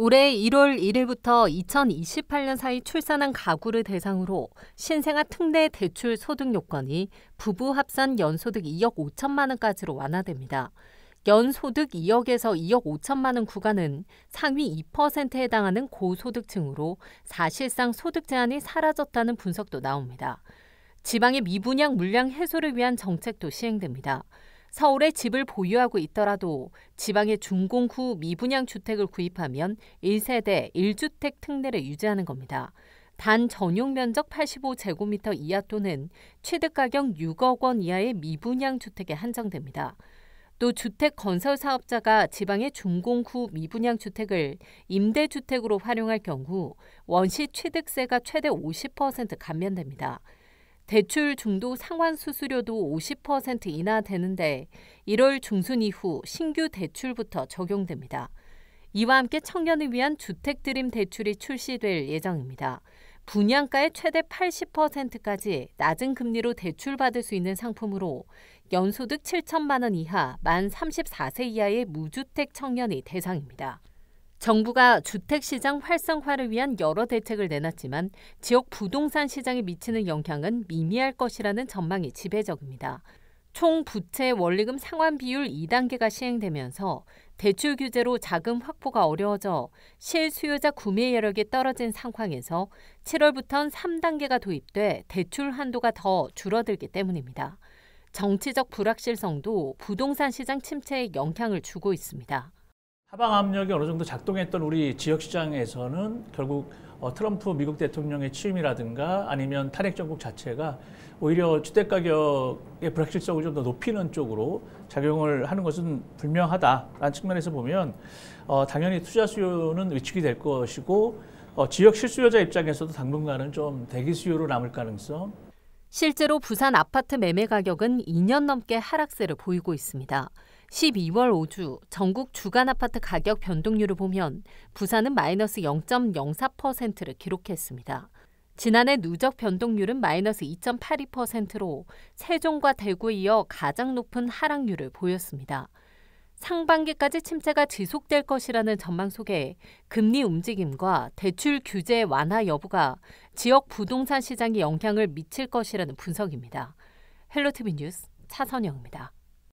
올해 1월 1일부터 2028년 사이 출산한 가구를 대상으로 신생아 특례 대출 소득 요건이 부부 합산 연소득 2억 5천만 원까지로 완화됩니다. 연소득 2억에서 2억 5천만 원 구간은 상위 2%에 해당하는 고소득층으로 사실상 소득 제한이 사라졌다는 분석도 나옵니다. 지방의 미분양 물량 해소를 위한 정책도 시행됩니다. 서울에 집을 보유하고 있더라도 지방의 준공 후 미분양 주택을 구입하면 1세대 1주택 특례를 유지하는 겁니다. 단 전용 면적 85제곱미터 이하 또는 취득가격 6억 원 이하의 미분양 주택에 한정됩니다. 또 주택 건설 사업자가 지방의 준공 후 미분양 주택을 임대주택으로 활용할 경우 원시 취득세가 최대 50% 감면됩니다. 대출 중도 상환 수수료도 50% 인하되는데 1월 중순 이후 신규 대출부터 적용됩니다. 이와 함께 청년을 위한 주택 드림 대출이 출시될 예정입니다. 분양가의 최대 80%까지 낮은 금리로 대출받을 수 있는 상품으로 연소득 7천만 원 이하 만 34세 이하의 무주택 청년이 대상입니다. 정부가 주택시장 활성화를 위한 여러 대책을 내놨지만 지역 부동산 시장에 미치는 영향은 미미할 것이라는 전망이 지배적입니다. 총 부채 원리금 상환 비율 2단계가 시행되면서 대출 규제로 자금 확보가 어려워져 실수요자 구매 여력이 떨어진 상황에서 7월부터는 3단계가 도입돼 대출 한도가 더 줄어들기 때문입니다. 정치적 불확실성도 부동산 시장 침체에 영향을 주고 있습니다. 하방 압력이 어느 정도 작동했던 우리 지역시장에서는 결국 트럼프 미국 대통령의 취임이라든가 아니면 탄핵 정국 자체가 오히려 주택가격의 불확실성을 좀 더 높이는 쪽으로 작용을 하는 것은 분명하다라는 측면에서 보면 당연히 투자 수요는 위축이 될 것이고 지역 실수요자 입장에서도 당분간은 좀 대기 수요로 남을 가능성. 실제로 부산 아파트 매매 가격은 2년 넘게 하락세를 보이고 있습니다. 12월 5주 전국 주간 아파트 가격 변동률을 보면 부산은 마이너스 0.04%를 기록했습니다. 지난해 누적 변동률은 마이너스 2.82%로 세종과 대구에 이어 가장 높은 하락률을 보였습니다. 상반기까지 침체가 지속될 것이라는 전망 속에 금리 움직임과 대출 규제 완화 여부가 지역 부동산 시장에 영향을 미칠 것이라는 분석입니다. 헬로티비 뉴스 차선영입니다.